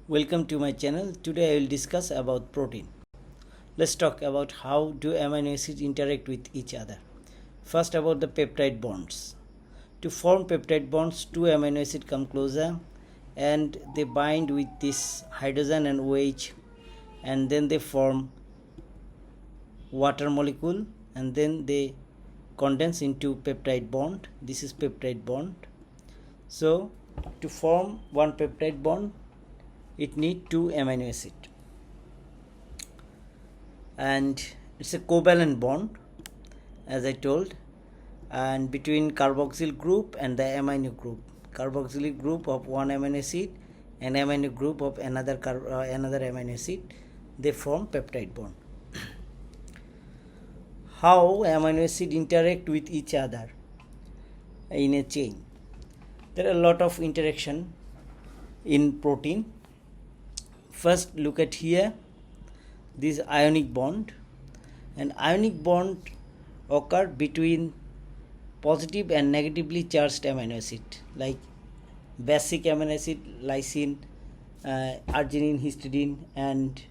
Welcome to my channel. Today I will discuss about protein. Let's talk about how do amino acids interact with each other. First about the peptide bonds. To form peptide bonds, two amino acids come closer and they bind with this hydrogen and OH, and then they form water molecule and then they condense into peptide bond. This is peptide bond. So to form one peptide bond, it need two amino acid, and it's a covalent bond, as I told, and between carboxyl group and the amino group. Carboxylic group of one amino acid and amino group of another amino acid, they form peptide bond. How amino acid interact with each other in a chain? There are a lot of interaction in protein. First, look at here, this ionic bond. An ionic bond occur between positive and negatively charged amino acid, like basic amino acid, lysine, arginine, histidine, and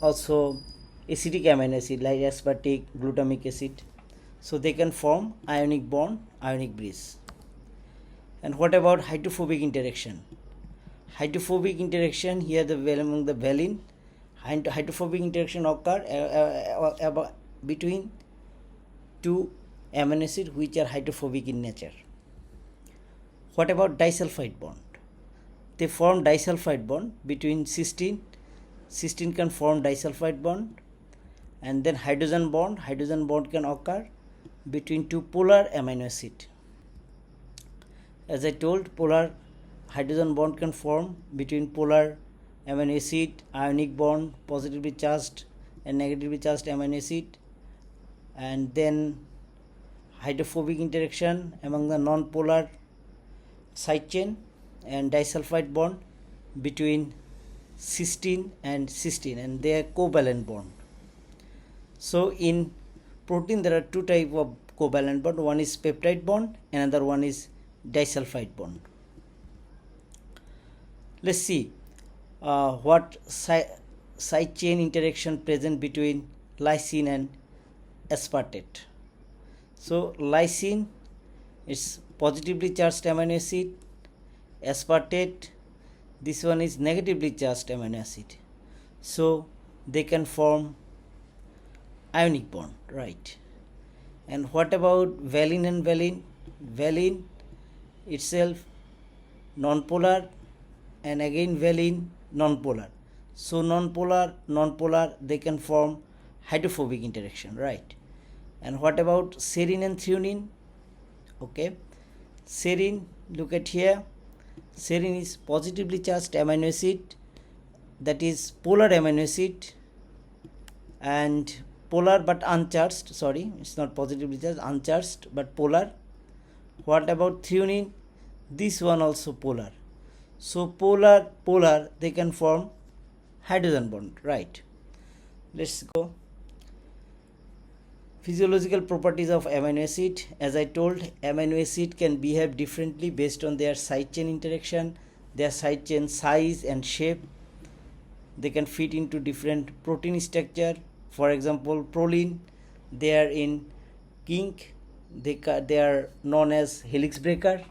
also acidic amino acid like aspartic, glutamic acid. So they can form ionic bond, ionic bridge. And what about hydrophobic interaction? Hydrophobic interaction, here among the valine, hydrophobic interaction occur between two amino acids which are hydrophobic in nature. What about disulfide bond? They form disulfide bond between cysteine. Cysteine can form disulfide bond, and then hydrogen bond can occur between two polar amino acid. As I told, polar hydrogen bond can form between polar amino acid, ionic bond, positively charged and negatively charged amino acid, and then hydrophobic interaction among the non-polar side chain, and disulfide bond between cysteine, and they are covalent bond. So in protein there are two types of covalent bond. One is peptide bond, another one is disulfide bond. Let's see what side chain interaction present between lysine and aspartate. So lysine is positively charged amino acid, aspartate, this one is negatively charged amino acid. So they can form ionic bond, right? And what about valine and valine? Valine itself non-polar, and again valine non-polar. So non-polar they can form hydrophobic interaction, right? And what about serine and threonine? Okay, serine, look at here, serine is positively charged amino acid, that is polar amino acid, and polar but uncharged, sorry, it's not positively charged, uncharged but polar. What about threonine? This one also polar. So polar they can form hydrogen bond, right? Let's go. Physiological properties of amino acid. As I told, amino acid can behave differently based on their side chain interaction, their side chain size and shape. They can fit into different protein structure. For example, proline, they are in kink, they are known as helix breaker,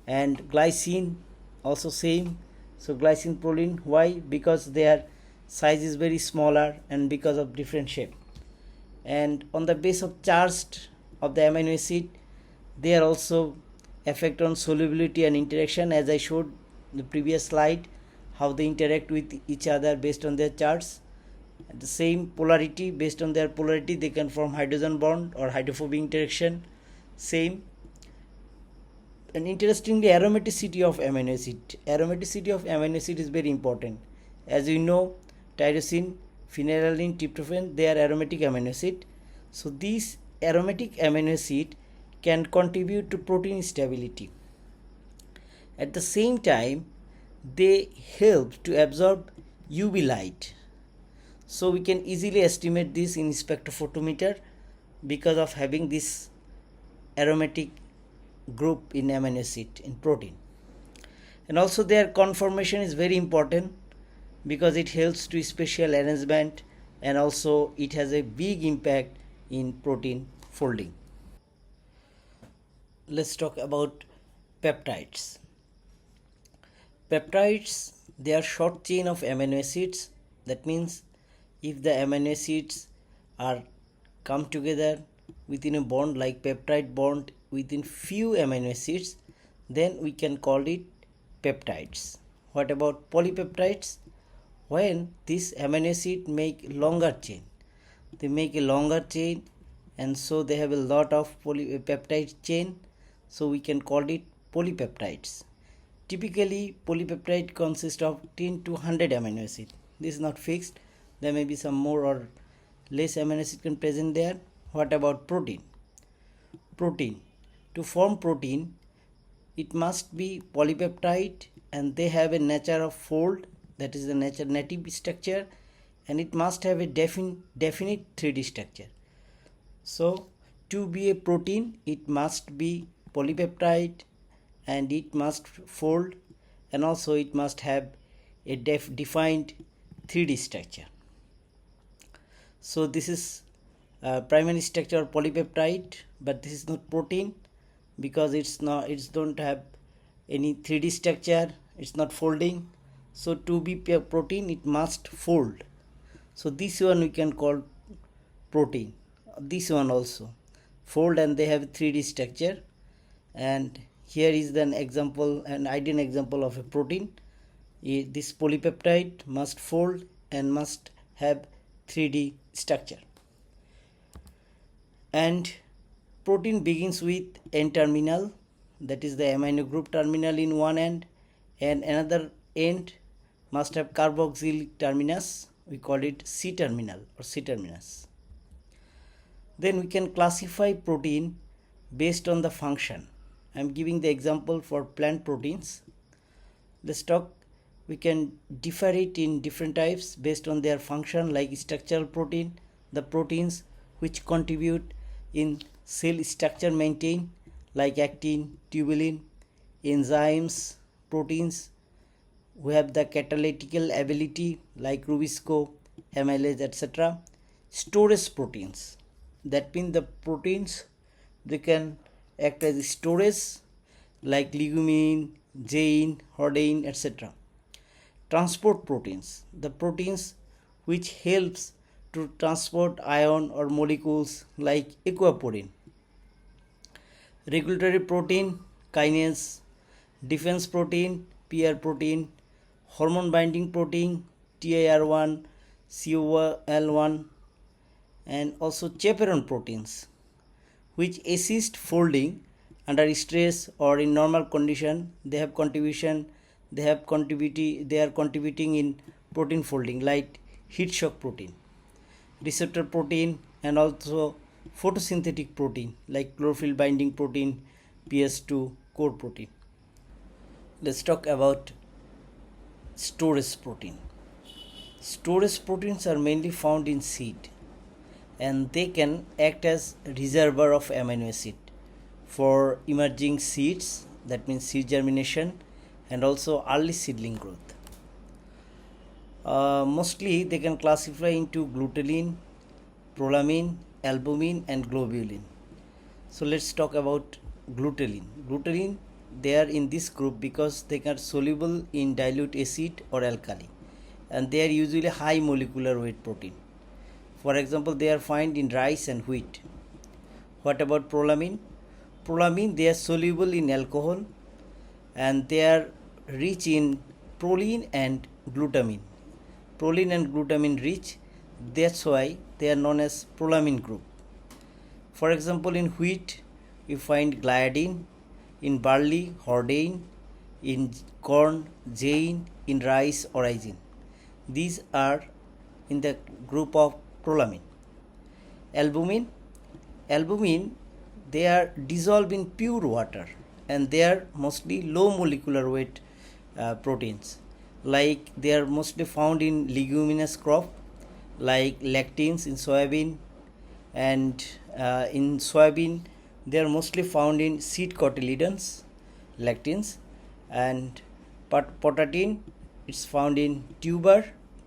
and glycine also same. So glycine, proline, why? Because their size is very smaller and because of different shape. And on the base of charged of the amino acid, they are also effect on solubility and interaction, as I showed in the previous slide, how they interact with each other based on their charges. At the same polarity, based on their polarity they can form hydrogen bond or hydrophobic interaction, same. And interestingly, aromaticity of amino acid is very important. As you know, tyrosine, phenylalanine, tryptophan, they are aromatic amino acid. So these aromatic amino acid can contribute to protein stability. At the same time, they help to absorb UV light. So we can easily estimate this in spectrophotometer because of having this aromatic group in amino acid in protein. And also their conformation is very important. because it helps to spatial arrangement, and also it has a big impact in protein folding. Let's talk about peptides. Peptides, they are short chain of amino acids. That means if the amino acids are come together within a bond like peptide bond within few amino acids, then we can call it peptides. What about polypeptides? When this amino acid make longer chain, they make a longer chain, and so they have a lot of polypeptide chain, so we can call it polypeptides. Typically polypeptide consists of 10 to 100 amino acid. This is not fixed, there may be some more or less amino acid can present there. What about protein? Protein, to form protein it must be polypeptide, and they have a nature of fold, that is the native structure, and it must have a definite 3D structure. So to be a protein it must be polypeptide, and it must fold, and also it must have a defined 3D structure. So this is primary structure of polypeptide, but this is not protein because it's don't have any 3D structure, it's not folding. So to be protein it must fold. So this one we can call protein. This one also fold, and they have 3D structure. And here is an example, an ideal example of a protein. This polypeptide must fold and must have 3D structure. And protein begins with N-terminal, that is the amino group terminal in one end, and another end must have carboxylic terminus. We call it C-terminal or C-terminus. Then we can classify protein based on the function. I am giving the example for plant proteins. Let's talk. We can differ it in different types based on their function, like structural protein, the proteins which contribute in cell structure maintain, like actin, tubulin, enzymes, proteins. We have the catalytical ability like Rubisco, amylase, etc. Storage proteins, that means the proteins they can act as storage like ligumine, zein, hordein, etc. Transport proteins, the proteins which helps to transport ion or molecules like aquaporin. Regulatory protein, kinase, defense protein, PR protein, hormone binding protein, TIR1, COL1, and also chaperone proteins which assist folding under stress or in normal condition. They are contributing in protein folding, like heat shock protein, receptor protein, and also photosynthetic protein like chlorophyll binding protein, PS2, core protein. Let's talk about storage protein. Storage proteins are mainly found in seed, and they can act as reservoir of amino acid for emerging seeds, that means seed germination, and also early seedling growth. Mostly they can classify into glutenin, prolamine, albumin, and globulin. So let's talk about glutenin. Glutenin, they are in this group because they are soluble in dilute acid or alkali, and they are usually high molecular weight protein. For example, they are found in rice and wheat. What about prolamine? Prolamine, they are soluble in alcohol, and they are rich in proline and glutamine. Proline and glutamine rich, that's why they are known as prolamine group. For example, in wheat you find gliadin, in barley hordein, in corn zein, in rice origin. These are in the group of prolamine. Albumin, they are dissolved in pure water, and they are mostly low molecular weight proteins, like they are mostly found in leguminous crop like lectins in soybean, and in soybean they are mostly found in seed cotyledons, lectins, and potatin it's found in tuber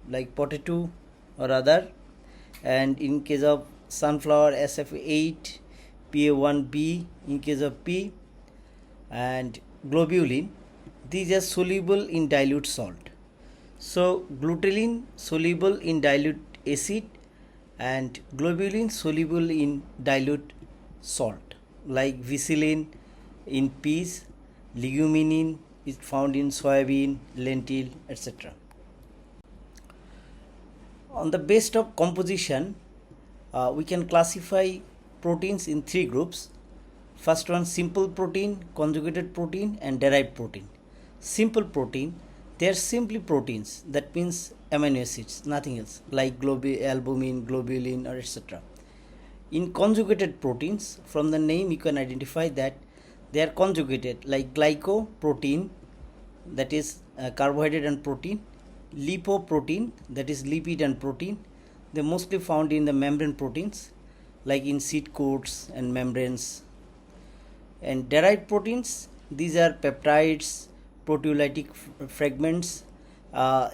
like potato or other, and in case of sunflower SF8, PA1B in case of P, and globulin. These are soluble in dilute salt. So gluterin soluble in dilute acid and globulin soluble in dilute salt, like vicillin in peas, leguminin is found in soybean, lentil, etc. On the basis of composition, we can classify proteins in three groups. First one, simple protein, conjugated protein, and derived protein. Simple protein, they are simply proteins, that means amino acids, nothing else, like albumin, globulin, or etc. In conjugated proteins, from the name you can identify that they are conjugated, like glycoprotein, that is carbohydrate and protein, lipoprotein, that is lipid and protein. They are mostly found in the membrane proteins, like in seed coats and membranes. And derived proteins, these are peptides, proteolytic fragments,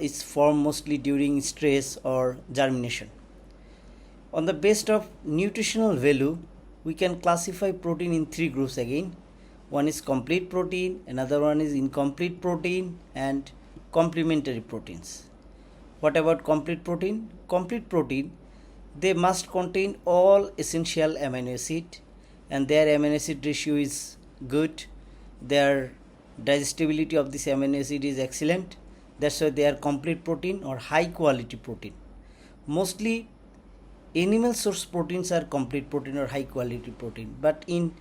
is formed mostly during stress or germination. On the basis of nutritional value, we can classify protein in three groups again. One is complete protein, another one is incomplete protein, and complementary proteins. What about complete protein? Complete protein, they must contain all essential amino acid, and their amino acid ratio is good. Their digestibility of this amino acid is excellent. That's why they are complete protein or high quality protein. Mostly animal source proteins are complete protein or high quality protein, but in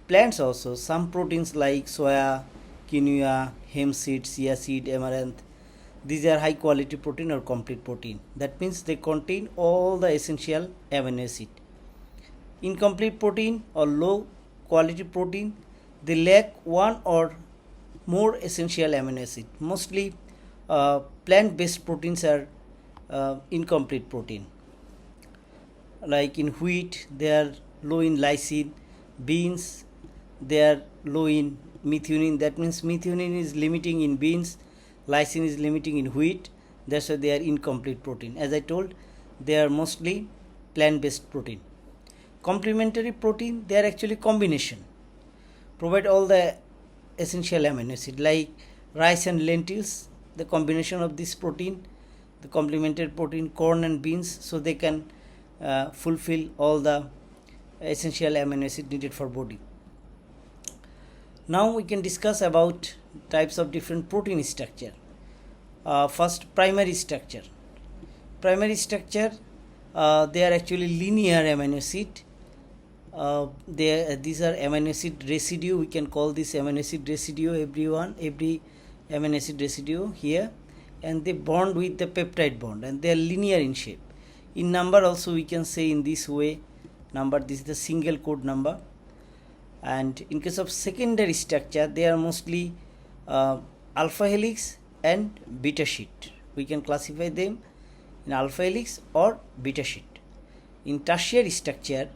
plants also some proteins like soya, quinoa, hemp seed, chia seed, amaranth, these are high quality protein or complete protein. That means they contain all the essential amino acid. Incomplete protein or low quality protein, they lack one or more essential amino acid. Mostly plant based proteins are incomplete protein, like in wheat they are low in lysine, beans they are low in methionine, that means methionine is limiting in beans, lysine is limiting in wheat, that's why they are incomplete protein. As I told, they are mostly plant based protein. Complementary protein, they are actually combination, provide all the essential amino acid, like rice and lentils, the combination of this protein, the complementary protein, corn and beans, so they can fulfill all the essential amino acid needed for body. Now we can discuss about types of different protein structure. First, primary structure. Primary structure, they are actually linear amino acid. These are amino acid residue. We can call this amino acid residue, every amino acid residue here, and they bond with the peptide bond, and they are linear in shape. In number also we can say in this way, number, this is the single code number. And in case of secondary structure, they are mostly alpha helix and beta sheet. We can classify them in alpha helix or beta sheet. In tertiary structure,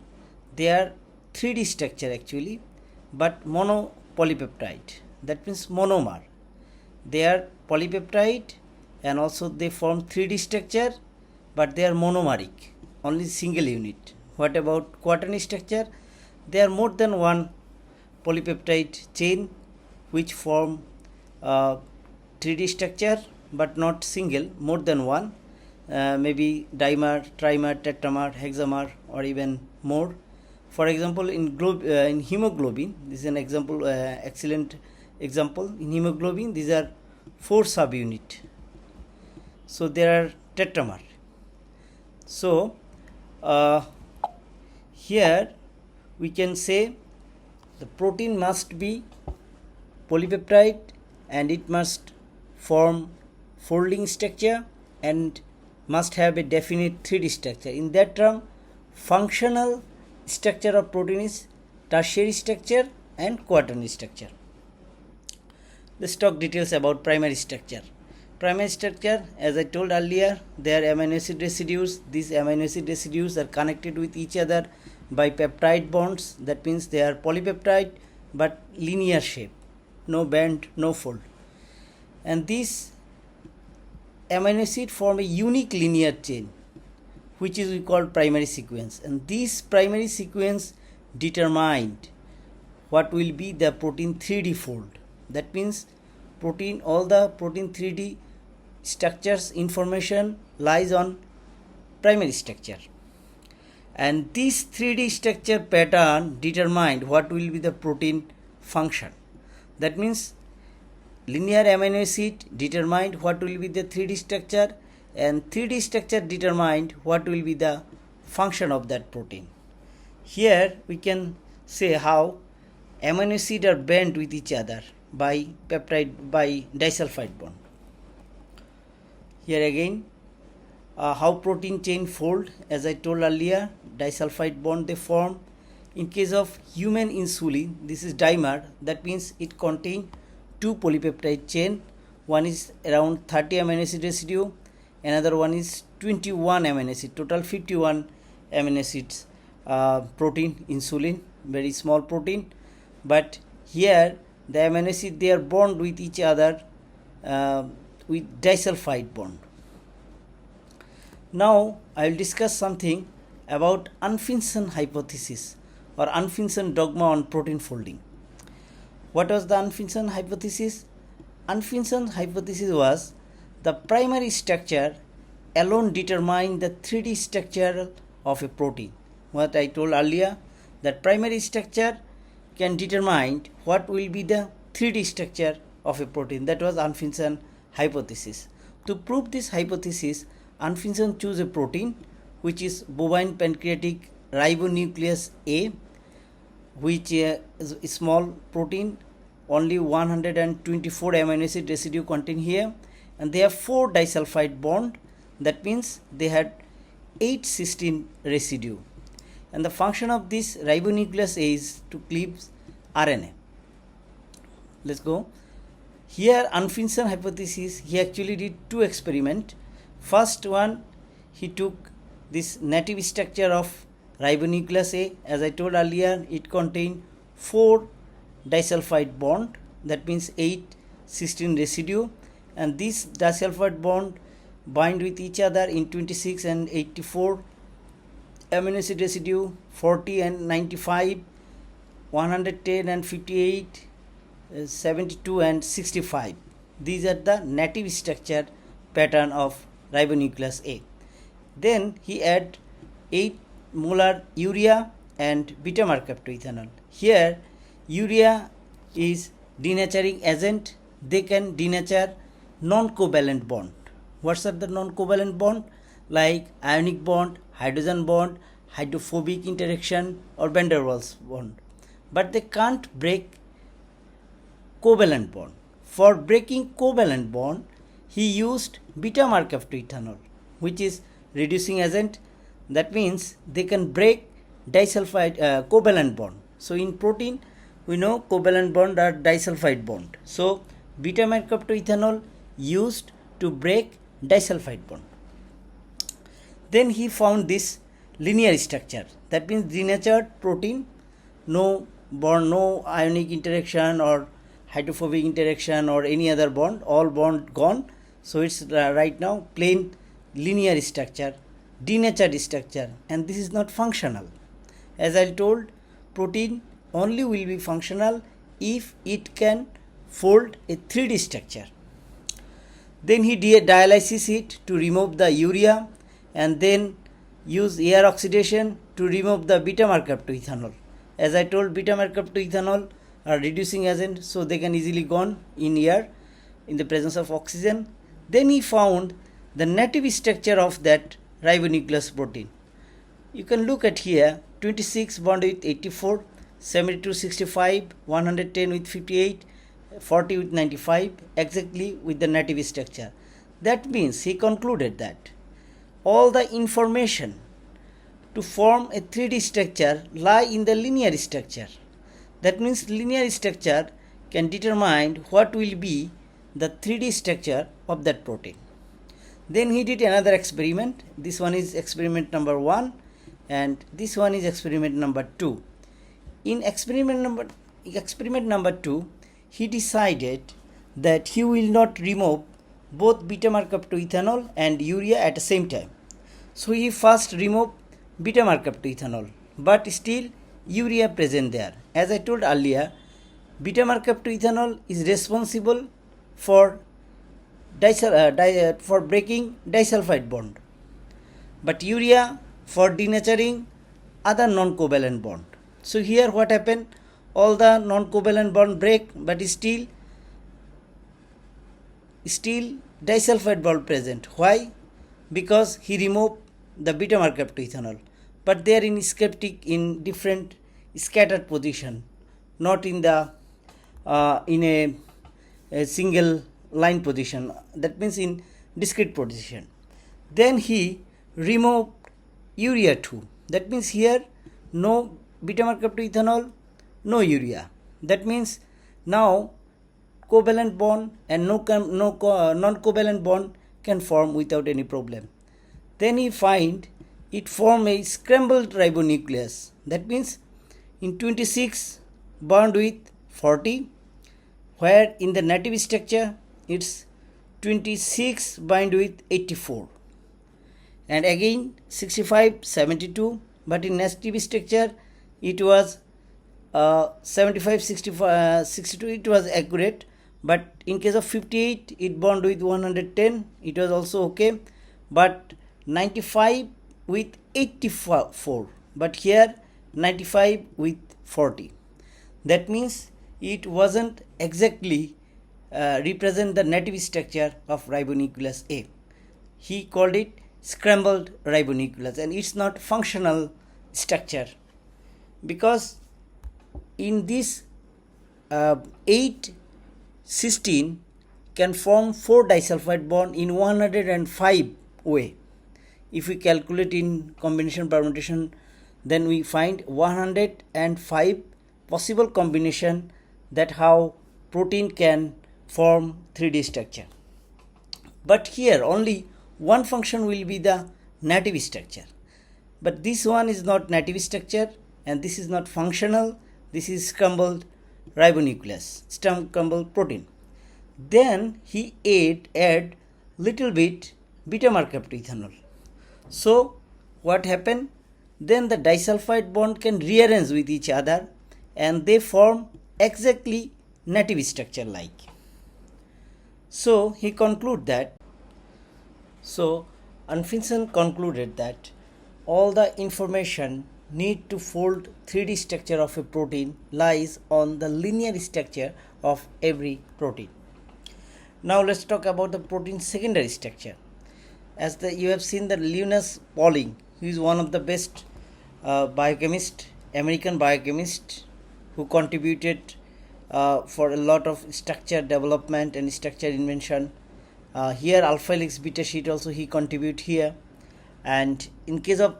they are 3D structure actually, but mono polypeptide, that means monomer. They are polypeptide and also they form 3D structure, but they are monomeric, only single unit. What about quaternary structure? There are more than one polypeptide chain which form 3D structure, but not single, more than one, maybe dimer, trimer, tetramer, hexamer, or even more. For example, in hemoglobin, this is an example, excellent example. In hemoglobin, these are 4 subunit, so there are tetramer. So here we can say the protein must be polypeptide and it must form folding structure and must have a definite 3D structure. In that term, functional structure of protein is tertiary structure and quaternary structure. Let's talk details about primary structure. Primary structure, as I told earlier, they are amino acid residues. These amino acid residues are connected with each other by peptide bonds. That means they are polypeptide but linear shape, no bend, no fold. And these amino acid form a unique linear chain, which is we call primary sequence, and this primary sequence determined what will be the protein 3D fold. That means all the protein 3D structures information lies on primary structure, and this 3D structure pattern determined what will be the protein function. That means linear amino acid determined what will be the 3D structure, and 3D structure determined what will be the function of that protein. Here we can say how amino acid are bent with each other by disulfide bond. Here again how protein chain fold, as I told earlier, disulfide bond they form. In case of human insulin, this is dimer, that means it contains two polypeptide chain. One is around 30 amino acid residue, another one is 21 amino acid, total 51 amino acids protein insulin, very small protein. But here the amino acid they are bound with each other with disulfide bond. Now I will discuss something about Anfinsen hypothesis or Anfinsen dogma on protein folding. What was the Anfinsen hypothesis? Anfinsen hypothesis was the primary structure alone determined the 3D structure of a protein. What I told earlier, that primary structure can determine what will be the 3D structure of a protein. That was Anfinsen hypothesis. To prove this hypothesis, Anfinsen chose a protein which is bovine pancreatic ribonuclease A, which is a small protein, only 124 amino acid residue contained here, and they have 4 disulfide bond. That means they had 8 cysteine residue, and the function of this ribonuclease A is to cleave RNA. Let's go. Here Anfinsen hypothesis, he actually did 2 experiments. First one, he took this native structure of ribonuclease A. As I told earlier, it contained 4 disulfide bond, that means 8 cysteine residue, and this disulfide bond bind with each other in 26 and 84 amino acid residue, 40 and 95, 110 and 58, 72 and 65. These are the native structure pattern of ribonuclease A. Then he add 8 molar urea and beta mercaptoethanol. Here urea is denaturing agent. They can denature non-covalent bond. What are the non-covalent bond? Like ionic bond, hydrogen bond, hydrophobic interaction or van der Waals bond. But they can't break covalent bond. For breaking covalent bond, he used beta mercaptoethanol, which is reducing agent. That means they can break disulfide covalent bond. So in protein we know covalent bond are disulfide bond. So beta mercaptoethanol used to break disulfide bond. Then he found this linear structure. That means denatured protein, no bond, no ionic interaction or hydrophobic interaction or any other bond, all bond gone. So it's right now plain linear structure, denatured structure, and this is not functional. As I told, protein only will be functional if it can fold a 3D structure. Then he dialysis it to remove the urea, and then use air oxidation to remove the beta mercaptoethanol. As I told, beta mercaptoethanol are reducing agent, so they can easily gone in air in the presence of oxygen. Then he found the native structure of that ribonuclease protein. You can look at here, 26 bond with 84, 72 65, 110 with 58, 40 with 95, exactly with the native structure. That means he concluded that all the information to form a 3D structure lie in the linear structure. That means linear structure can determine what will be the 3D structure of that protein. Then he did another experiment. This one is experiment number 1 and this one is experiment number 2. In experiment number 2, he decided that he will not remove both beta markup to ethanol and urea at the same time. So he first removed beta markup to ethanol, but still urea present there. As I told earlier, beta markup to ethanol is responsible for for breaking disulfide bond, but urea for denaturing other non-covalent bond. So here what happened? All the non-covalent bond break, but still disulfide bond present. Why? Because he removed the beta markup to ethanol, but they are in skeptic in different scattered position, not in the in a single line position, that means in discrete position. Then he removed urea too, that means here no beta markup to ethanol, no urea. That means now covalent bond and non-covalent bond can form without any problem. Then he find it form a scrambled ribonucleus, that means in 26 bond with 40, where in the native structure it's 26 bind with 84, and again 65 72, but in native structure it was 75 65 62, it was accurate, but in case of 58 it bond with 110, it was also okay, but 95 with 84, but here 95 with 40. That means it wasn't exactly represent the native structure of ribonucleus A. He called it scrambled ribonucleus, and it's not functional structure, because in this 8 cysteine can form 4 disulfide bond in 105 way. If we calculate in combination permutation, then we find 105 possible combination, that how protein can form 3D structure. But here only one function will be the native structure, but this one is not native structure and this is not functional, this is scrambled ribonucleus, scrambled protein. Then he add little bit beta markup to ethanol. So what happened? Then the disulfide bond can rearrange with each other and they form exactly native structure like. So he concluded that, so Anfinsen concluded that all the information need to fold 3D structure of a protein lies on the linear structure of every protein. Now let's talk about the protein secondary structure. As you have seen, the Linus Pauling, who is one of the best biochemist, American biochemist, who contributed for a lot of structure development and structure invention. Here alpha helix beta sheet also he contribute here, and in case of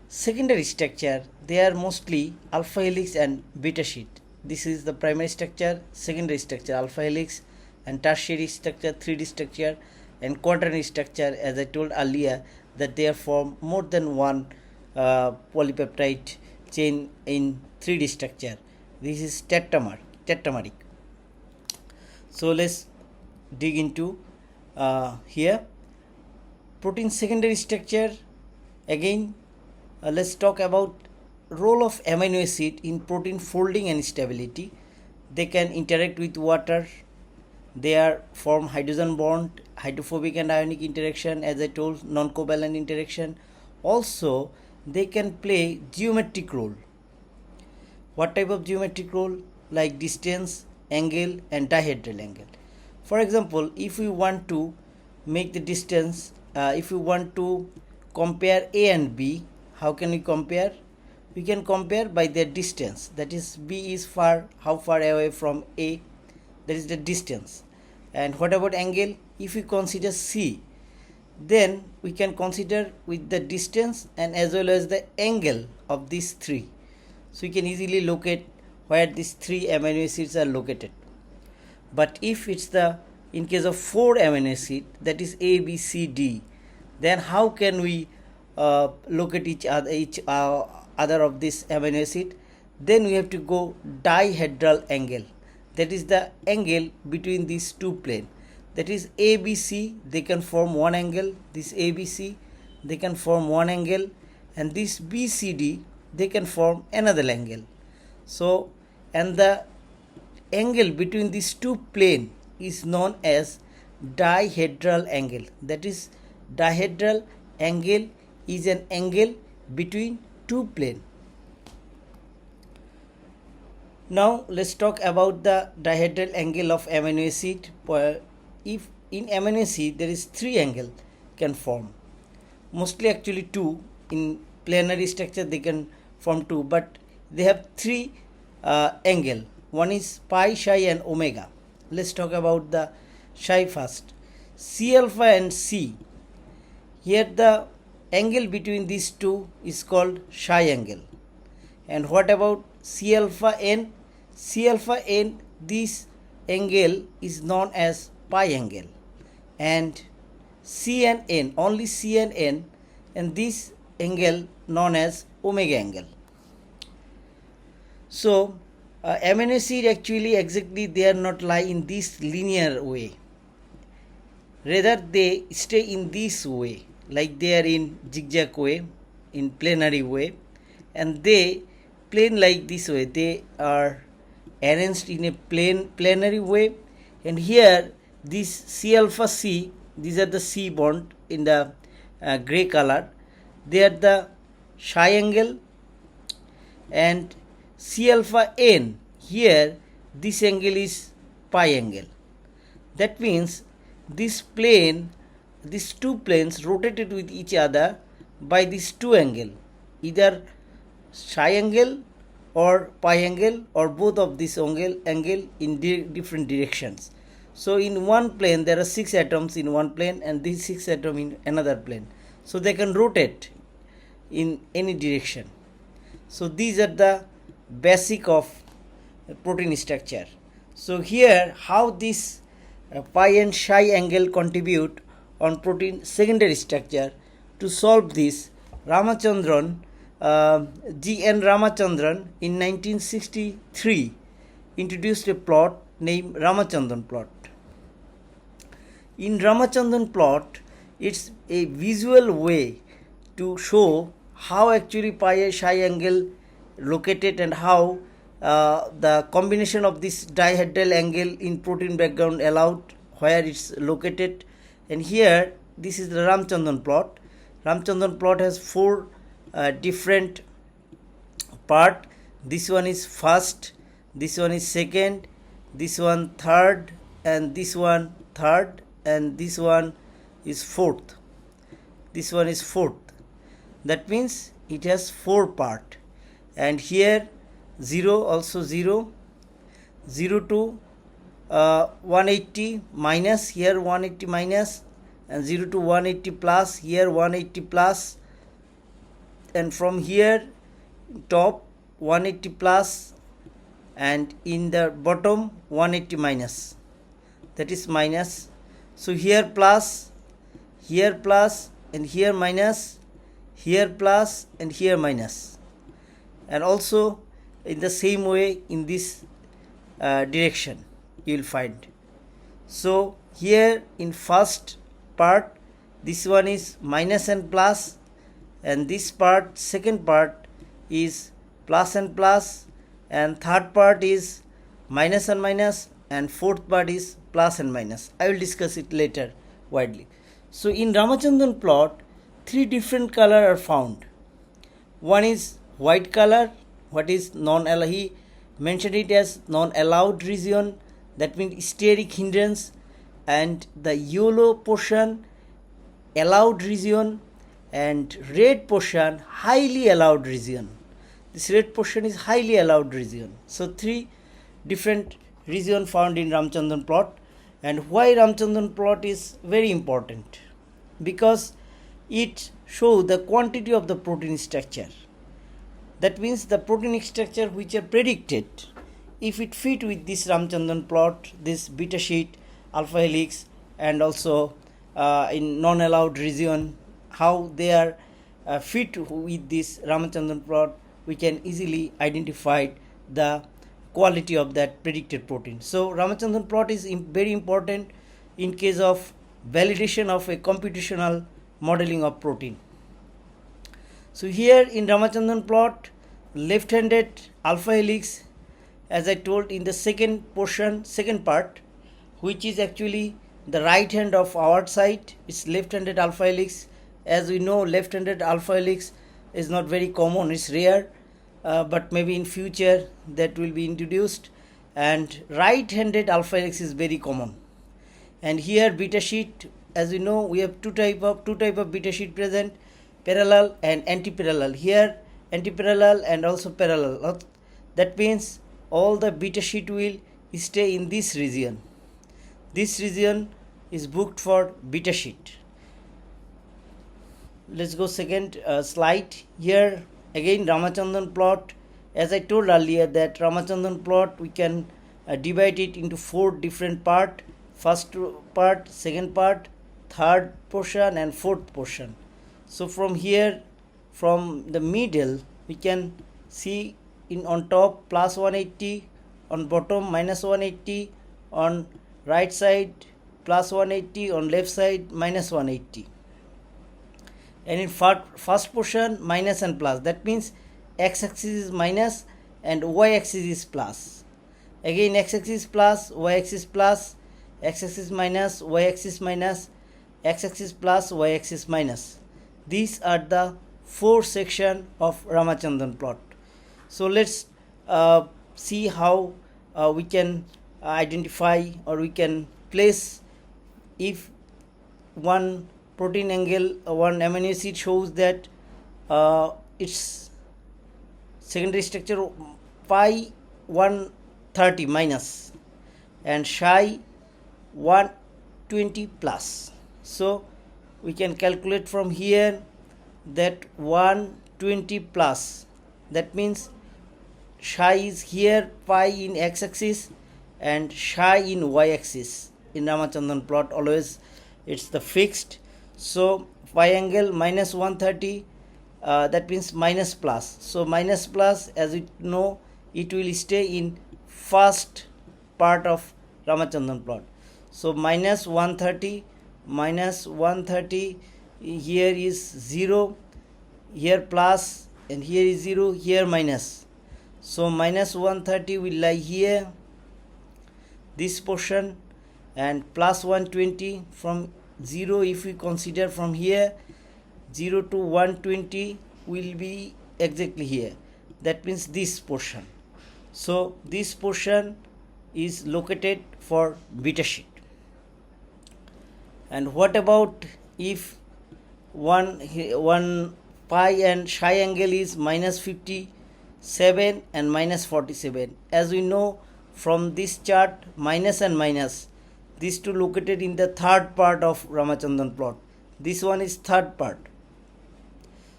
secondary structure they are mostly alpha helix and beta sheet. This is the primary structure, secondary structure alpha helix, and tertiary structure 3D structure, and quaternary structure, as I told earlier, that they form more than one polypeptide chain in 3D structure. This is tetrameric. So let's dig into here protein secondary structure. Again let's talk about role of amino acid in protein folding and stability. They can interact with water, they are form hydrogen bond, hydrophobic and ionic interaction, as I told, non-covalent interaction. Also they can play geometric role. What type of geometric role? Like distance, angle and dihedral angle. For example, if we want to make the distance, if we want to compare A and B, how can we compare? We can compare by their distance, that is B is how far away from A, that is the distance. And what about angle? If we consider C, then we can consider with the distance and as well as the angle of these three. So we can easily locate where these 3 amino acids are located. But if it's in case of 4 amino acid, that is A, B, C, D, then how can we locate each other of this amino acid? Then we have to go dihedral angle, that is the angle between these two planes. that is ABC, they can form one angle. This ABC, they can form one angle, and this BCD, they can form another angle. So, and the angle between these two planes is known as dihedral angle. That is, dihedral angle is an angle between two planes. Now let's talk about the dihedral angle of amino acid. If in amino acid there is three angle can form, mostly actually two. In planary structure they can form two, but they have three angle. One is pi, psi and omega. Let's talk about the psi first. C alpha and C. Here the angle between these two is called psi angle. And what about C alpha n? C alpha n, this angle is known as pi angle. And C and n, only C and n, and this angle known as omega angle. So amino acid actually exactly they are not lie in this linear way, rather they stay in this way, like they are in zigzag way, in planary way, and they plane like this way, they are arranged in a planary way. And here this C alpha C, these are the C bond in the gray color, they are the psi angle. And C alpha n, here this angle is pi angle. That means this plane, these two planes rotated with each other by these two angle, either psi angle or pi angle, or both of this angle in different directions. So in one plane there are 6 atoms in one plane, and these 6 atoms in another plane, so they can rotate in any direction. So these are the basic of protein structure. So here how this pi and psi angle contribute on protein secondary structure. To solve this, Ramachandran G.N. Ramachandran in 1963 introduced a plot named Ramachandran Plot. In Ramachandran Plot, it's a visual way to show how actually pi and psi angle located, and how the combination of this dihedral angle in protein background allowed, where it's located. And here this is the Ramachandran Plot. Ramachandran Plot has 4 different part. This one is first, this one is second, this one third, and this one third, and this one is fourth. This one is fourth. That means it has 4 part. And here 0 also 0, 0 to 180 minus, here 180 minus, and 0 to 180 plus, here 180 plus, and from here top 180 plus, and in the bottom 180 minus, that is minus. So here plus, and here minus, here plus, and here minus. And also in the same way in this direction you will find. So here in first part, this one is minus and plus, and this part, second part, is plus and plus, and third part is minus and minus, and fourth part is plus and minus. I will discuss it later widely. So in Ramachandran Plot, 3 different color are found. One is white color, what is non-allowed, he mentioned it as non-allowed region, that means steric hindrance, and the yellow portion allowed region, and red portion highly allowed region. This red portion is highly allowed region. So 3 different region found in Ramachandran Plot. And why Ramachandran Plot is very important? Because it shows the quantity of the protein structure. That means the protein structure which are predicted, if it fit with this Ramachandran Plot, this beta sheet, alpha helix, and also in non-allowed region, how they are fit with this Ramachandran Plot, we can easily identify the quality of that predicted protein. So Ramachandran Plot is very important in case of validation of a computational modeling of protein. So here in Ramachandran plot, left-handed alpha helix, as I told in the second part, which is actually the right hand of our side, is left-handed alpha helix. As we know, left-handed alpha helix is not very common, it's rare, but maybe in future that will be introduced. And right-handed alpha helix is very common. And here beta sheet, as we know, we have two type of beta sheet present, parallel and anti-parallel. Here anti-parallel and also parallel. That means all the beta sheet will stay in this region. This region is booked for beta sheet. Let's go second slide. Here again Ramachandran plot. As I told earlier that Ramachandran plot we can divide it into 4 different parts. First part, second part, third portion and fourth portion. So from here, from the middle, we can see on top plus 180, on bottom minus 180, on right side plus 180, on left side minus 180. And in first portion minus and plus. That means x-axis is minus and y-axis is plus. Again x-axis plus, y-axis plus, x-axis minus, y-axis minus, x-axis plus, y-axis minus. These are the 4 sections of Ramachandran plot. So let's see how we can identify or we can place if one protein angle, one amino acid shows that its secondary structure pi 130 minus and psi 120 plus. So we can calculate from here that 120 plus, that means psi is here, pi in x-axis and psi in y-axis. In Ramachandran plot always it's the fixed. So pi angle minus 130, that means minus plus. So minus plus, as we know, it will stay in first part of Ramachandran plot. So minus 130, here is 0, here plus, and here is 0, here minus. So minus 130 will lie here, this portion, and plus 120 from 0, if we consider from here, 0 to 120 will be exactly here. That means this portion. So this portion is located for beta sheet. And what about if one pi and psi angle is minus 57 and minus 47? As we know from this chart, minus and minus, these two located in the third part of Ramachandran plot. This one is third part.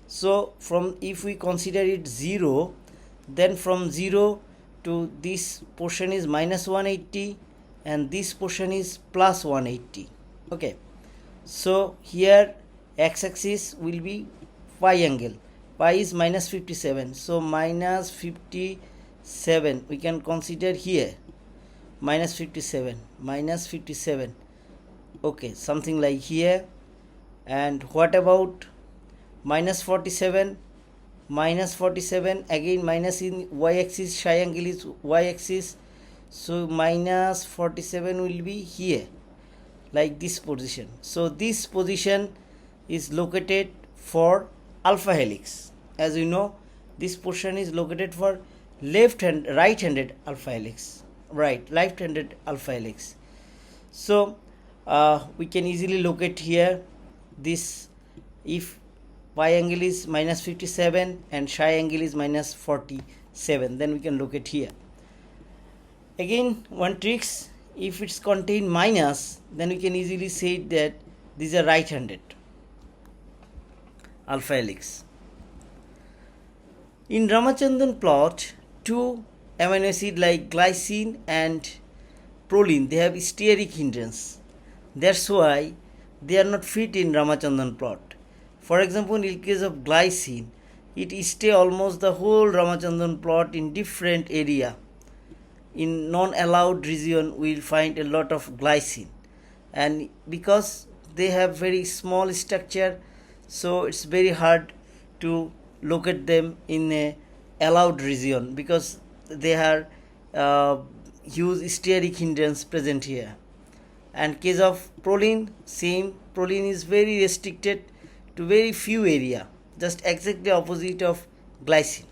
So from if we consider it 0, then from 0 to this portion is minus 180 and this portion is plus 180. Okay, so here x-axis will be pi angle. Pi is minus 57, so minus 57 we can consider here, minus 57. Okay, something like here. And what about minus 47? Minus 47, again minus in y-axis, psi angle is y-axis, so minus 47 will be here, like this position. So this position is located for alpha helix. As you know, this portion is located for right-handed alpha helix. Left-handed alpha helix. So we can easily locate here this. If pi angle is minus 57 and psi angle is minus 47, then we can locate here. Again, one tricks, if it's contain minus, then we can easily say that these are right-handed alpha helix. In Ramachandran plot, 2 amino acid like glycine and proline, they have steric hindrance. That's why they are not fit in Ramachandran plot. For example, in case of glycine, it stay almost the whole Ramachandran plot in different area. In non-allowed region, we will find a lot of glycine. and because they have very small structure, so it's very hard to locate them in a allowed region because they are huge steric hindrance present here. And case of proline, same, proline is very restricted to very few area, just exactly opposite of glycine.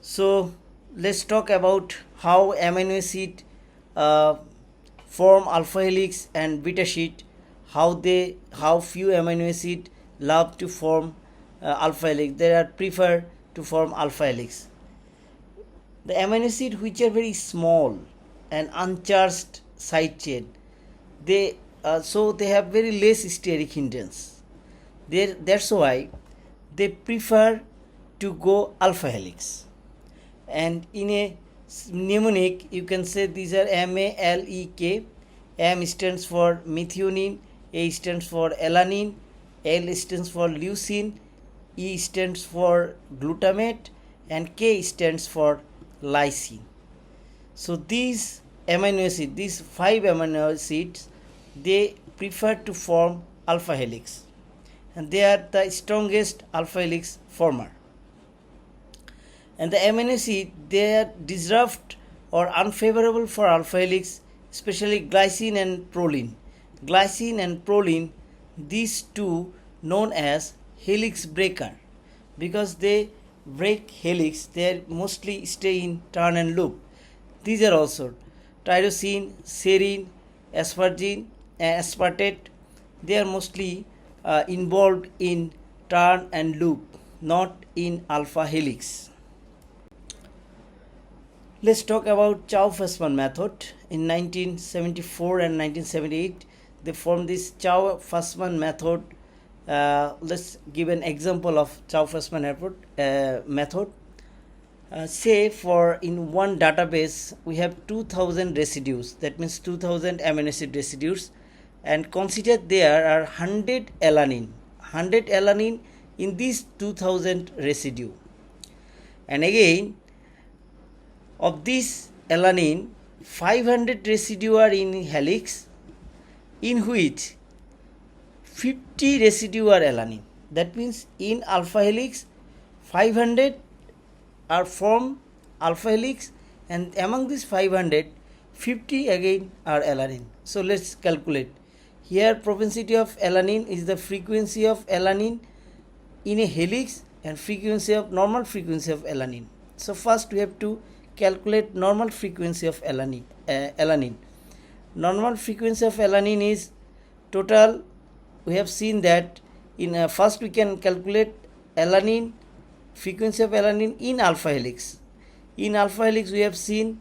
So let's talk about how amino acid form alpha helix and beta sheet, how few amino acid love to form alpha helix, they are prefer to form alpha helix. The amino acid which are very small and uncharged side chain, they so they have very less steric hindrance. That's why they prefer to go alpha helix. And in a mnemonic you can say these are MALEK. M stands for methionine, A stands for alanine, L stands for leucine, E stands for glutamate, and K stands for lysine. So these amino acids, these 5 amino acids, they prefer to form alpha helix, and they are the strongest alpha helix former. And the amino acid, they are disrupt or unfavorable for alpha helix, especially glycine and proline. Glycine and proline, these two known as helix breaker, because they break helix, they mostly stay in turn and loop. These are also tyrosine, serine, asparagine, aspartate. They are mostly involved in turn and loop, not in alpha helix. Let's talk about Chou-Fasman method. In 1974 and 1978, they formed this Chou-Fasman method. Let's give an example of Chou-Fasman method. Say for in one database we have 2000 residues, that means 2000 amino acid residues, and consider there are 100 alanine in these 2000 residue. And again, of this alanine, 500 residue are in helix, in which 50 residue are alanine. That means in alpha helix 500 are from alpha helix, and among these 500, 50 again are alanine. So let's calculate. Here propensity of alanine is the frequency of alanine in a helix and normal frequency of alanine. So first we have to calculate normal frequency of alanine. Normal frequency of alanine is total. We have seen that in first we can calculate alanine, frequency of alanine in alpha helix. In alpha helix we have seen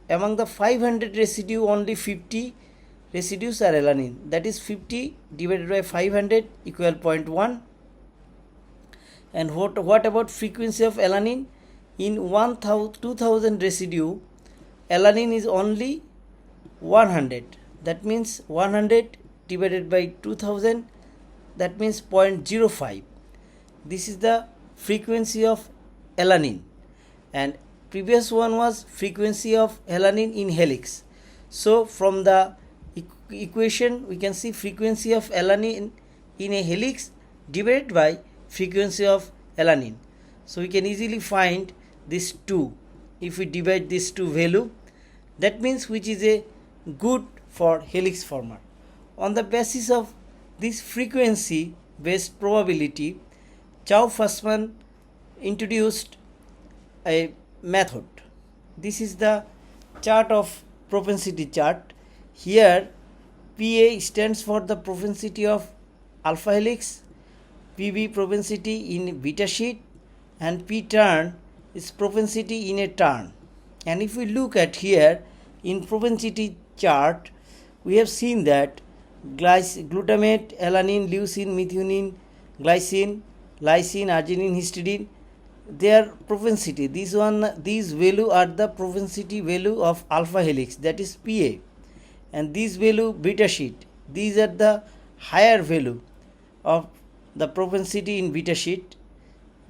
among the 500 residue only 50 residues are alanine. That is 50 divided by 500 equal 0.1. And what about frequency of alanine? In 2000 residue, alanine is only 100. That means 100 divided by 2000, that means 0.05. This is the frequency of alanine, and previous one was frequency of alanine in helix. So from the equation we can see frequency of alanine in a helix divided by frequency of alanine. So we can easily find this 2. If we divide this 2 value, that means which is a good for helix former. On the basis of this frequency based probability, Chou-Fasman introduced a method. This is the chart of propensity chart. Here PA stands for the propensity of alpha helix, PB propensity in beta sheet, and P turn is propensity in a turn. And if we look at here in propensity chart, we have seen that glutamate, alanine, leucine, methionine, glycine, lysine, arginine, histidine, their propensity, these value are the propensity value of alpha helix, that is PA, and these value beta sheet, these are the higher value of the propensity in beta sheet.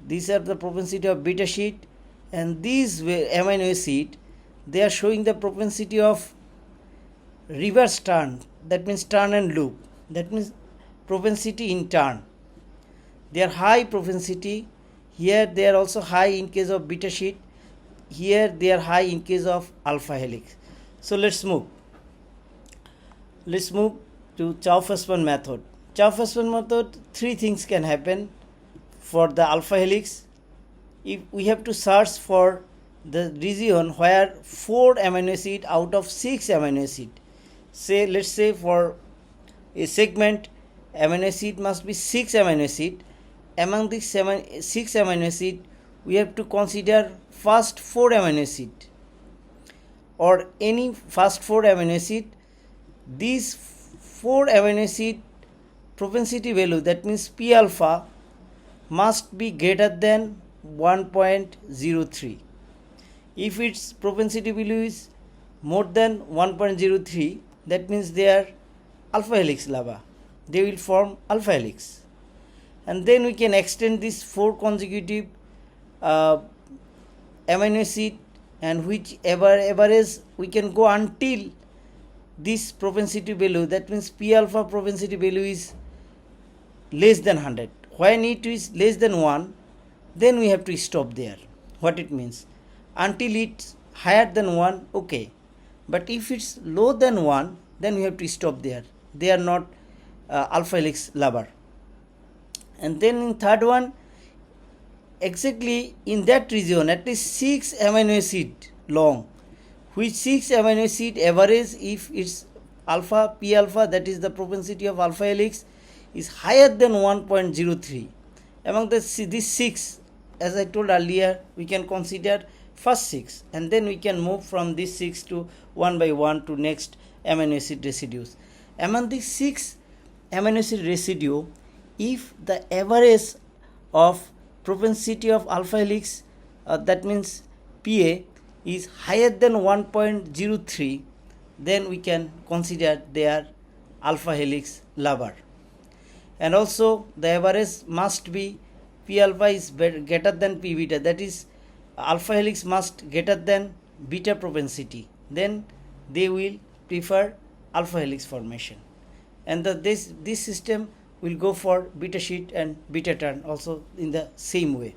These are the propensity of beta sheet, and these amino acid, they are showing the propensity of reverse turn, that means turn and loop, that means propensity in turn. They are high propensity. Here they are also high in case of beta sheet. Here they are high in case of alpha helix. So let's move to Chou-Fasman method. Chou-Fasman method, three things can happen for the alpha helix. If we have to search for the region where 4 amino acid out of 6 amino acid, say let's say for a segment amino acid must be 6 amino acid. Among the 6 amino acid we have to consider first 4 amino acid or any first 4 amino acid. These 4 amino acid propensity value, that means P alpha, must be greater than 1.03. If its propensity value is more than 1.03, that means they are alpha helix lava. They will form alpha helix. And then we can extend this 4 consecutive amino acid, and whichever average we can go until this propensity value, that means P alpha propensity value is less than 100. When it is less than 1, then we have to stop there. What it means? Until it's higher than 1, okay. But if it's lower than 1, then we have to stop there. They are not alpha helix lover. And then in third one, exactly in that region, at least 6 amino acid long, which 6 amino acid average, if its alpha, P alpha, that is the propensity of alpha helix, is higher than 1.03. Among these 6, as I told earlier, we can consider first 6, and then we can move from this 6 to 1 by 1 to next amino acid residues. Among these 6 amino acid residue, if the average of propensity of alpha helix, that means PA, is higher than 1.03, then we can consider they are alpha helix lover. And also the average must be P alpha is greater than P beta, that is alpha helix must greater than beta propensity, then they will prefer alpha helix formation. And this system will go for beta sheet and beta turn also in the same way.